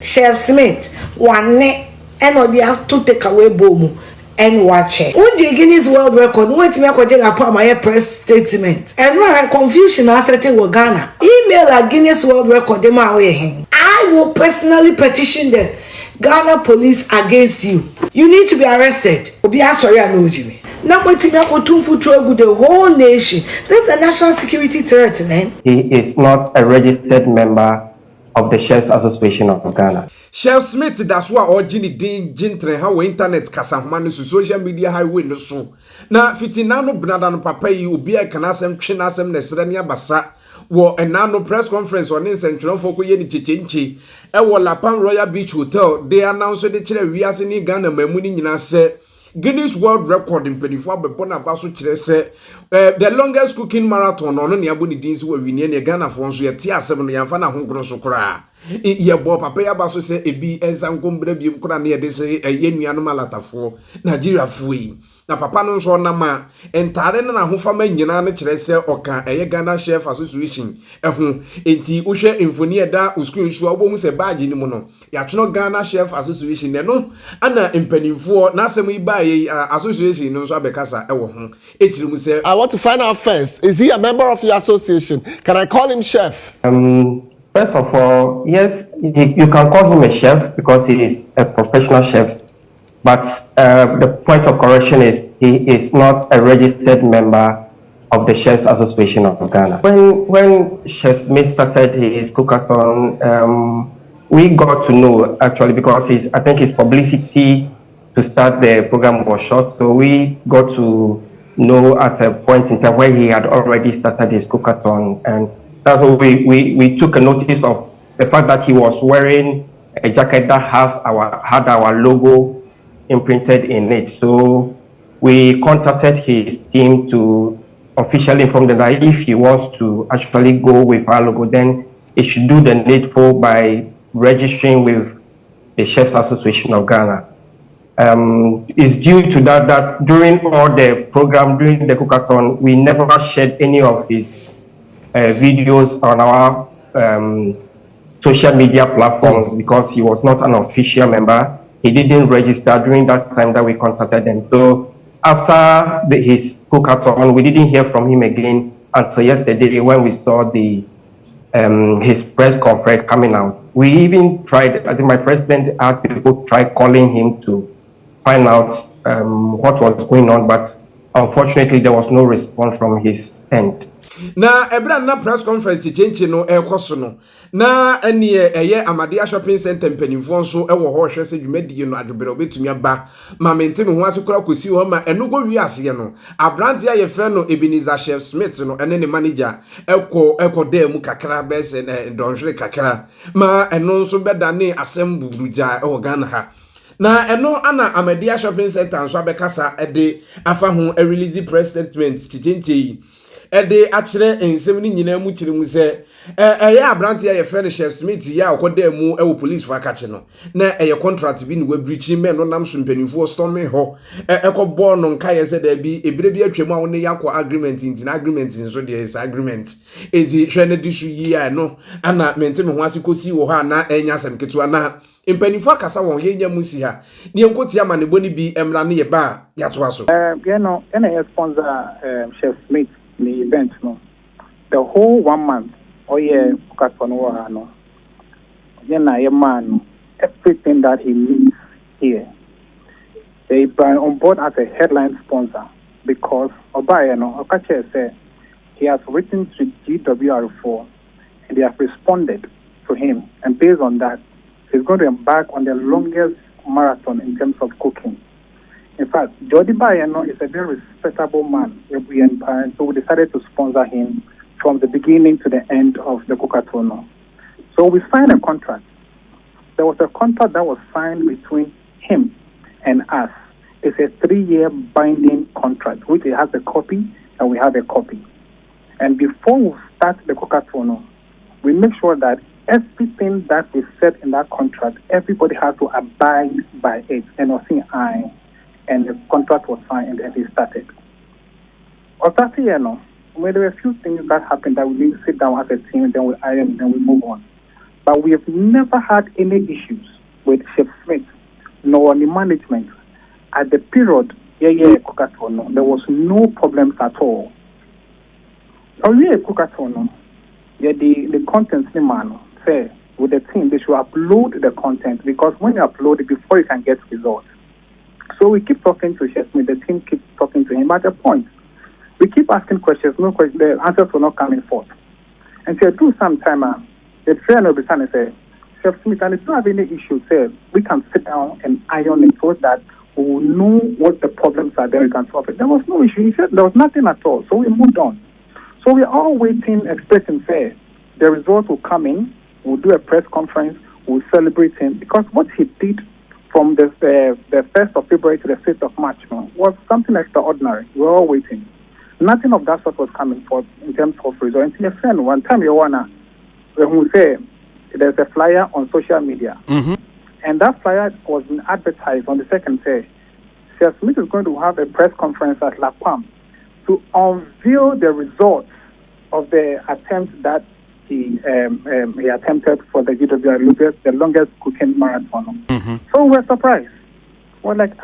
Chef Smith, one neck, and or the to take away boom and watch it. Would you Guinness World Record? Wait to make a my press statement. And my confusion I said to Ghana. Email a Guinness World Record. I will personally petition the Ghana police against you. You need to be arrested. Obi sorry I know Jimmy. Now wait to make the whole nation. This is a national security threat, man. He is not a registered member of the Chefs Association of Ghana. Chef Smith, that's why all Ginny Dean Jintre how internet Casamani social media highway no so. Na fitinano Bnadan Papa you be a canasem chinasem Nesrania Basa wo a nano press conference on in Central Foko Yeni Chichinchi. E wo Lapan Royal Beach Hotel. They announced the chile we as in Ghana Memuni Nase. Guinness World Record in Penifua Bepona Basu Chile the longest cooking marathon on the Abuni Dins were we near Ghana for so Tia 7 Yafana Hungro Kra. Ye bo papa ya baso se ebi ensankombre bi kura na yede se yenuanu malatafo Nigeria fui na papa no so na ma entare na hofama nyina na kire se oka Ghana Chef Association ehu enti wohwe infoni eda uskrin shu obo mu se badge ni mu no ya tno Ghana Chef Association no ana empanimfo na asem iba ye association no so abekasa ewo ho ekiri mu se I want to find out first, is he a member of your association? Can I call him chef? First of all, yes, you can call him a chef because he is a professional chef. But the point of correction is he is not a registered member of the Chefs Association of Ghana. When Chef Smith started his cookathon, we got to know actually because I think his publicity to start the program was short. So we got to know at a point in time where he had already started his cookathon, and that's why we took a notice of the fact that he was wearing a jacket that had our logo imprinted in it. So we contacted his team to officially inform them that if he wants to actually go with our logo, then he should do the needful by registering with the Chefs Association of Ghana. It's due to that during all the program, during the cookathon, we never shared any of his videos on our social media platforms because he was not an official member. He didn't register during that time that we contacted them. So after his cookathon, we didn't hear from him again until yesterday when we saw his press conference coming out. We even tried, I think my president had people try calling him to find out what was going on, but unfortunately there was no response from his end. Na ebra na press conference chenche no ekoso no na ene eye Amadia shopping center mpanimfo nso ewo ho hwe se dwumadi no adwobere obetumi aba ma mentemi ho asekora kosi ho ma eno go wi ase no abrante ya yefre no Ebenezer Chef Smith no ene ne manager eko dem kakra bese donhwere kakra ma eno nso bedane asem buruja e Ghana ha na eno ana Amadia shopping center nso abekasa ede afa ho a release press statement chenche ede akire ensem ni nyina mu kire mu se ya abrante ya yefre Chef Smith ya okoda mu e wo police for akache no na contract bi ni we breach men no nam so mpanifo storming ho ekobo no nka ye se da bi ebire bi atwam a wo ne yakọ agreement intina agreement nso de is agreement ezi hwe ne disu yi ya no ana menteme ho asikosi wo ha na enya sem ketu na mpanifo akasa won ye nya musi ha ne enkotia ma ne boni bi emra ne ye ba ya to aso you know any sponsor Chef Smith the event no the whole 1 month cookathon no man everything that he needs here they bring on board as a headline sponsor because Okache said he has written to GWR4 and they have responded to him, and based on that he's going to embark on the longest marathon in terms of cooking. In fact, Jody Bayano is a very respectable man, so we decided to sponsor him from the beginning to the end of the cookathon. So we signed a contract. There was a contract that was signed between him and us. It's a 3-year binding contract, which he has a copy and we have a copy. And before we start the cookathon, we make sure that everything that we said in that contract, everybody has to abide by it. And was saying I. And the contract was signed and he started. There were a few things that happened that we need to sit down as a team, then we iron, then we move on. But we have never had any issues with Chef Smith nor the management. At the period, there was no problems at all. The contents say with the team, they should upload the content because when you upload it before you can get results. So we keep talking to Chef Smith, the team keeps talking to him. At a point, we keep asking questions, no questions, the answers were not coming forth. And so through some time, the trainer of the son said, Chef Smith, and if you have any issues, we can sit down and iron it so that we will know what the problems are there, we can solve it. There was no issue. He said there was nothing at all. So we moved on. So we're all waiting, expecting, the results will come in, we'll do a press conference, we'll celebrate him. Because what he did from the 1st of February to the 5th of March was something extraordinary. We're all waiting. Nothing of that sort was coming forth in terms of results. Until a friend, one time you wanna, who say there's a flyer on social media, and that flyer was advertised on the second day. Chef Smith is going to have a press conference at La Palm to unveil the results of the attempt that he attempted for the GWR, the longest cooking marathon. So we're surprised. We're like,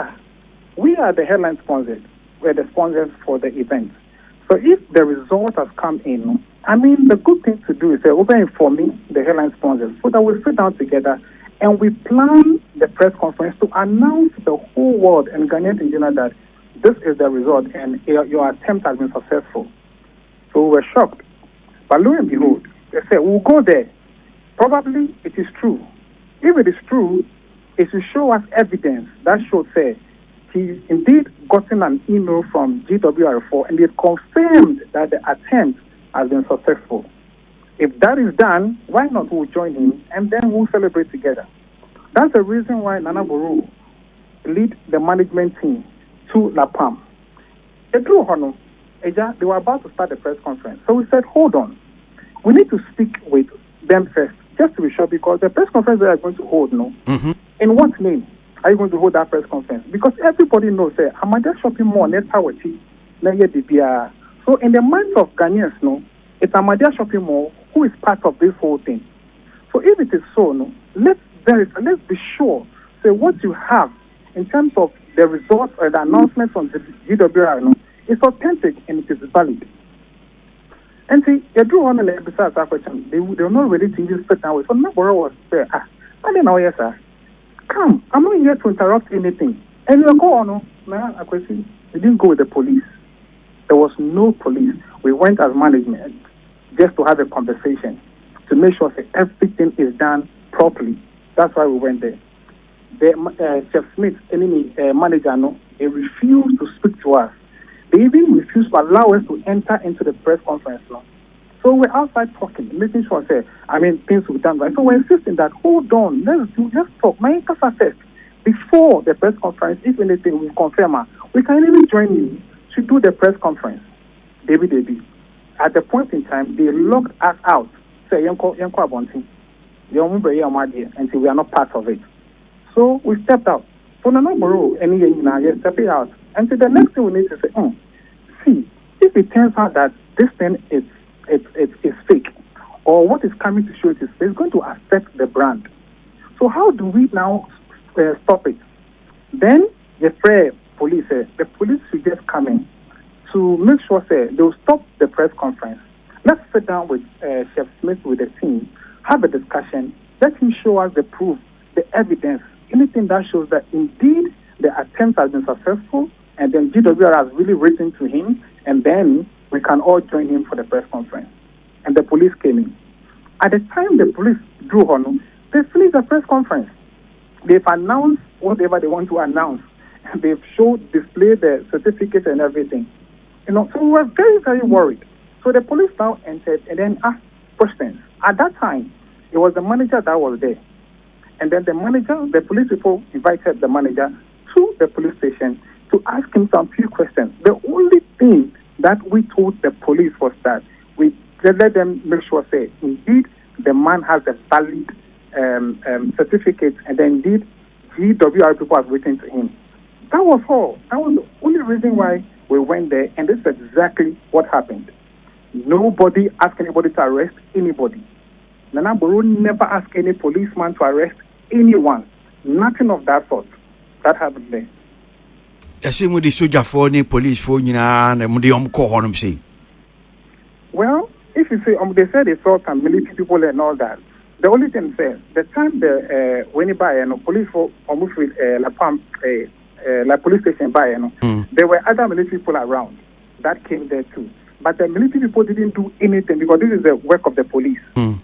we are the headline sponsors. We're the sponsors for the event. So if the result has come in, the good thing to do is over-informing the headline sponsors so that we sit down together and we plan the press conference to announce the whole world and Ghanaians in general that this is the result and your attempt has been successful. So we're shocked. But lo and behold, they say, we'll go there. Probably it is true. If it is true, it will show us evidence that should say he indeed gotten an email from GWR4 and it confirmed that the attempt has been successful. If that is done, why not we'll join him and then we'll celebrate together. That's the reason why Nana Boroo lead the management team to La Palm. They were about to start the press conference. So we said, hold on. We need to speak with them first, just to be sure, because the press conference they are going to hold, in what name are you going to hold that press conference? Because everybody knows, Amadia Shopping Mall, so in the minds of Ghanaians, it's Amadia Shopping Mall who is part of this whole thing. So if it is so, let's be sure, say what you have in terms of the results or the announcement from the GWR is authentic and it is valid. And see, you do want to besides that question, they will not really think this fit now. So Nana Boroo was there. I don't know, yes, sir. Come, I'm not here to interrupt anything. And you go on, I question, we didn't go with the police. There was no police. We went as management just to have a conversation to make sure that everything is done properly. That's why we went there. The Chef Smith, manager, he refused to speak to us. They even refused to allow us to enter into the press conference. So we're outside talking, making sure, things will be done right. So we're insisting that, hold on, let's talk. My first, before the press conference, if anything, we confirm, we can even join you to do the press conference. David. At the point in time, they locked us out. Say, until we are not part of it. So we stepped out. So Nana Boroo, stepping out. And so the next thing we need to say, see, if it turns out that this thing is fake, or what is coming to show it is fake, it's going to affect the brand. So how do we now stop it? Then the police should just come in to make sure they'll stop the press conference. Let's sit down with Chef Smith with the team, have a discussion, let him show us the proof, the evidence, anything that shows that indeed the attempt has been successful, and then GWR has really written to him, and then we can all join him for the press conference. And the police came in. At the time the police drew on, they finished the press conference. They've announced whatever they want to announce. They've displayed the certificates and everything. So we were very, very worried. So the police now entered and then asked questions. At that time, it was the manager that was there. And then the police people invited the manager to the police station to ask him some few questions. The only thing that we told the police was that we let them make sure, indeed, the man has a valid certificate, and then indeed, GWR people have written to him. That was all. That was the only reason why we went there, and this is exactly what happened. Nobody asked anybody to arrest anybody. Nana Boroo never asked any policeman to arrest anyone. Nothing of that sort. That happened there. I see with the soldier for the police for you and the call say. Well, if you say they said they saw some military people and all that. The only thing says the time the when you buy police for almost with La police station by there were other military people around that came there too. But the military people didn't do anything because this is the work of the police.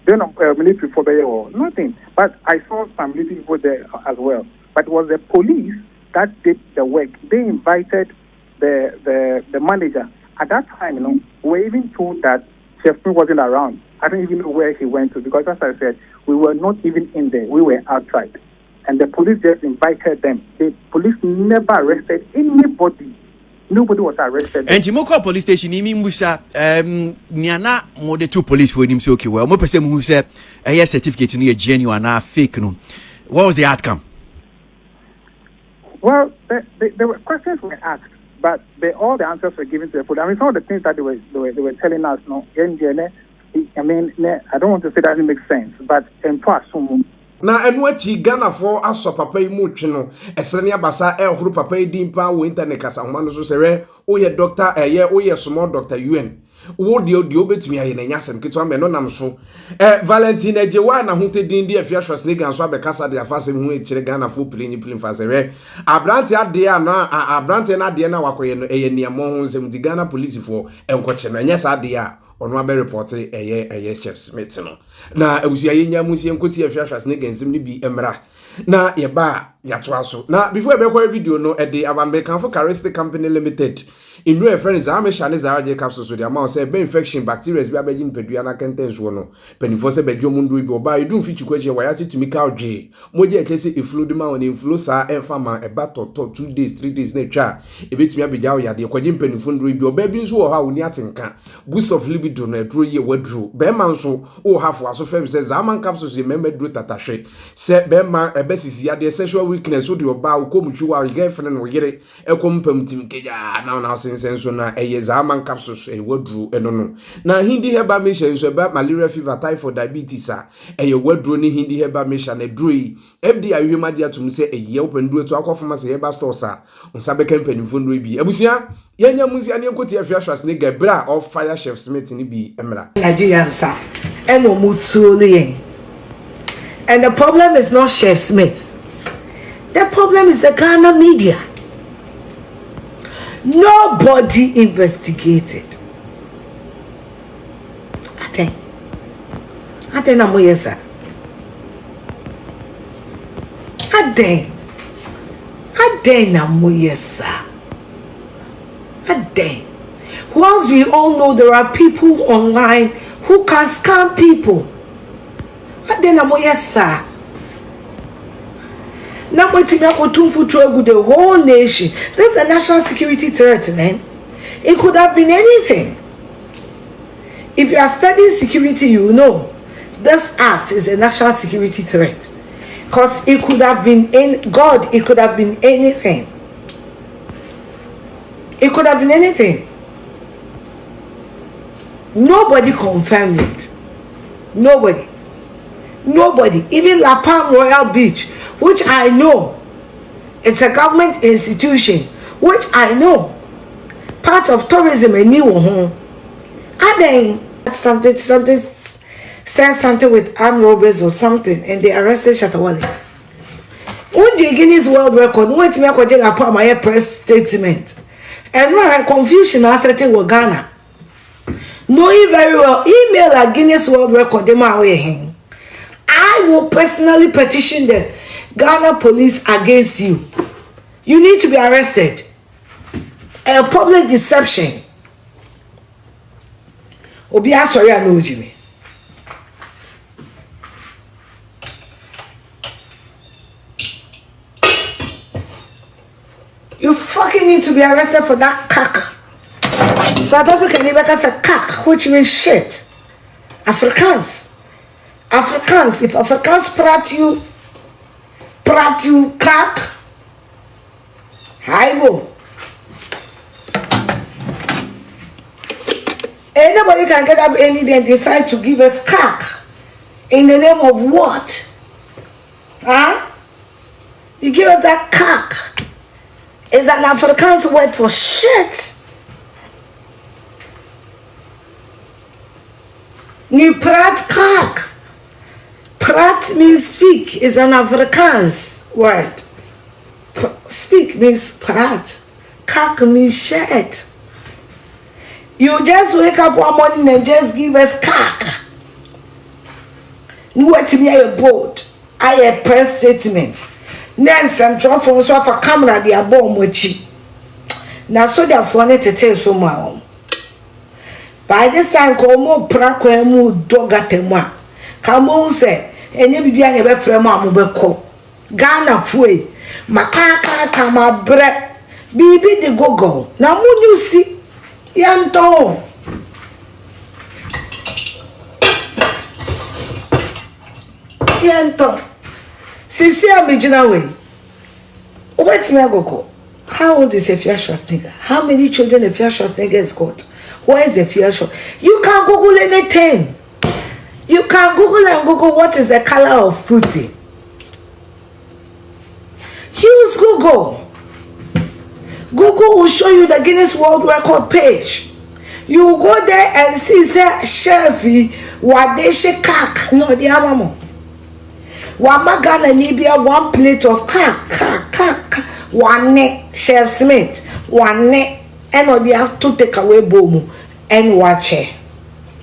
They're not military for there or nothing. But I saw some military people there as well. But it was the police that did the work. They invited the manager. At that time, we were even told that Chef wasn't around. I don't even know where he went to because, as I said, we were not even in there. We were outside. And the police just invited them. The police never arrested anybody. Nobody was arrested. And Timoko police station, you mean Musa, Nana more the two police for him so okay. Well, more person who said a certificate in a genuine or fake. No. What was the outcome? Well, there were questions were asked, but all the answers were given to the police. I mean, some of the things that they were telling us, no, I mean, I don't want to say that doesn't make sense, but in part, na enwachi Ghana for aso papa imu tweno esrene abasa ehuru papa edimpa wo internet kasa homa no so sere oye doctor oye small doctor UN wo de obetumi aye na nyasem keto am no nam so Valentine Ejewa na hote din de Afia Schwar so abekasa de afasem hu ekire Ghana for plin fasere abrante ade na abrante na ade na wakoye no eye niamo ho nsem di Ghana police for enkoche na nyasa ade a ono abe report eye Chef Smith no na abusia yenya musie nkoti Afia Schwar ni bi emra na yeba yato aso na before be kwa video no de abanbe kanfo Charistic Company Limited inu e friends amesha ne zaraje capsule so de ama say be infection bacteria bi abeji mpedua na kenten so no penifo se bedwo mundu bi oba edu mfi chikwaje wa yati tumi ka odwe moje ekese iflude ma on influ sa enfama eba toto 2 days 3 days na twa ebetumi abeja o yade kwaje penifo ndu bi oba bi nso wo ha oni atenka boost of libido na edro ye wadro be ma nso wo hafo aso fem se zaman capsules ye membe dro tatahwe se be ma ebesisi yade sexual weakness so de oba wo komutwi wa girlfriend no yere ekompam timkeja na senso na zaman capsules wadru eno na hindi heba mission so ba malaria fever typhoid diabetes wadru ni hindi heba mission na drui FDA ahwema dia tum se opendu eto akofoma se heba stores unsa be campaign mfondo bi abusia yenya musia ne nkoti Afia Schwar ne Gebra of Fire Chef Smith ni bi emra Nigerian sa eno musulie. And the problem is not Chef Smith. The problem is the Ghana media. Nobody investigated. Ate na moyesa. Ate na moyesa. Whilst we all know there are people online who can scam people. Ate na moyesa. Now we're taking the whole nation. This is a national security threat, man. It could have been anything. If you are studying security, you know this act is a national security threat. Because it could have been it could have been anything. It could have been anything. Nobody confirmed it. Nobody. Even La Palm Royal Beach, which I know it's a government institution, which I know part of tourism and new home. And then something said something with armed robbers or something, and they arrested Shatawale. When the Guinness World Record, went to me I put my press statement, and my confusion I said to Ghana. Knowing very well, email at Guinness World Record, they my way. I will personally petition the Ghana police against you. You need to be arrested. A public deception. Obi sorry I know Jimmy. You fucking need to be arrested for that cack. South African neighbor said cack, which means shit. Afrikaans. If Afrikaans praat you kak, haibo. Anybody can get up any day and decide to give us kak. In the name of what? Huh? You give us that cock. It's an Afrikaans word for shit. Ni prat cock. Prat means speak. It's an Afrikaans word. Speak means prat. Cock means shit. You just wake up one morning and just give us cock. You want to be a board. I a press statement. Then central phone so for camera the abom mochi. Now so they are funny to tell so much. By this time, come prakwe mu dogatemwa. Come say, any bibi ane be frema mu be ko. Ghana fue. Makaka kama bre. Bibi de gogo. Na mu you see. Yanto. Yanto. Sisi amijina we. Wait me go. How old is Afia Schwarzenegger? How many children Afia Schwarzenegger has got? Where is Afia Schwarzenegger? You can Google anything. You can Google and Google what is the color of pussy. Use Google. Google will show you the Guinness World Record page. You go there and see say Shelfie Wadeshe kak. No, the amamo. Wamagana Nibia 1 plate of kak. 1 neck Chef Smith. 1 neck and the have to take away boom and watch it.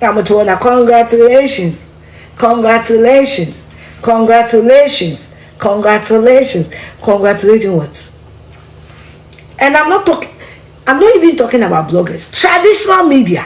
I'm to congratulations. Congratulations. Congratulations. Congratulations. Congratulations what? And I'm not even talking about bloggers. Traditional media.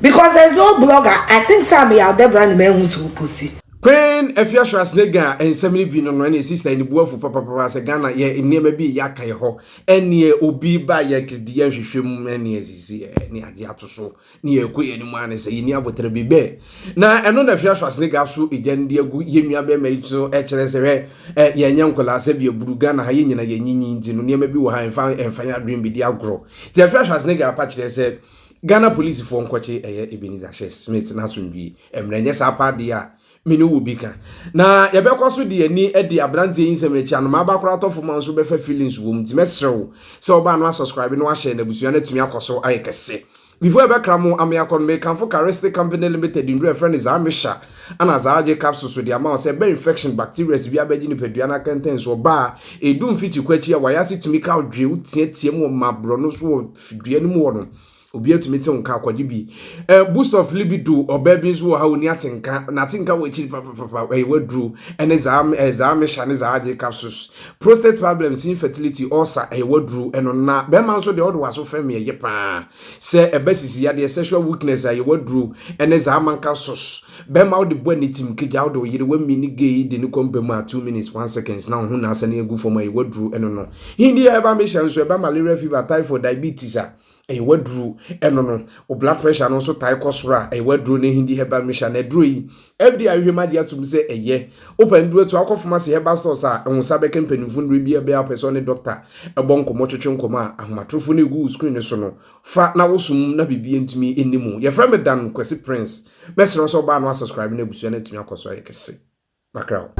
Because there's no blogger. I think Sammy out there brand men who's pussy. Queen Afia Schwarzenegger and Sammy Bino no any sister in the boy for papa as a Ghana ye in never be yaka ho any obi ba yak the hwehwem any asisi any ade atoso ne ekwe any man say ni abotre bebe na eno na Afia Schwarzenegger so egende agu yemia be mai so e kire se we ye nyankola se bi eburu Ghana ha ye nyina ye nyinyi nti no nema bi wo ha emfa ya dream bi di agro ti Afia Schwarzenegger pa kire se Ghana police for nkwache Ebenezer Smith na so ndwi emrenye sa pa dia mini wubika na yabekwaso de ani edi abrante yinsem rechi anoma abakora tofo man so befa feelings wom ti mesrew se oba no subscribe no share na busua na timi akoso ayekese before ebekramo ameakon me kanfo charistic company limited in real friend is amisha ana zaaje capsules so de amount say be infection bacteria bi abagi ni pedua na contents oba edum fiti kwachi ya wayase timi ka odwe utie mu mabro no so fidua ni mu wono obi atumi te nka akwade bi boost of libido obabi so ha oni atenka na atenka we chi papa wadru ene za me shane za age capsules prostate problems infertility ulcer wadru eno na be man so de odo waso fam ye pa se ebasisi ya de sexual weakness wadru ene za man capsules be ma de bo anitim kija odo yire wa mini gay de ni kompemu 2 minutes 1 seconds na hu na asane egu fom wadru eno no hindi ya ba me shan so be malaria fever typhoid diabetes wadru eno no o blood pressure no so tai kosora wadru ne hindi heba mission edru yi every ahwema dia tum se eye open dru to akofomase heba stores a ehunsa be kempanifun rebi be a person doctor ebonko motwetwe nkoma ahomatrofo ne gu screen so no fa na wosum na bibie ntumi enimu ye frame dan kwesi prince best no so ba no subscribe na busua na tumi akoso ayekese background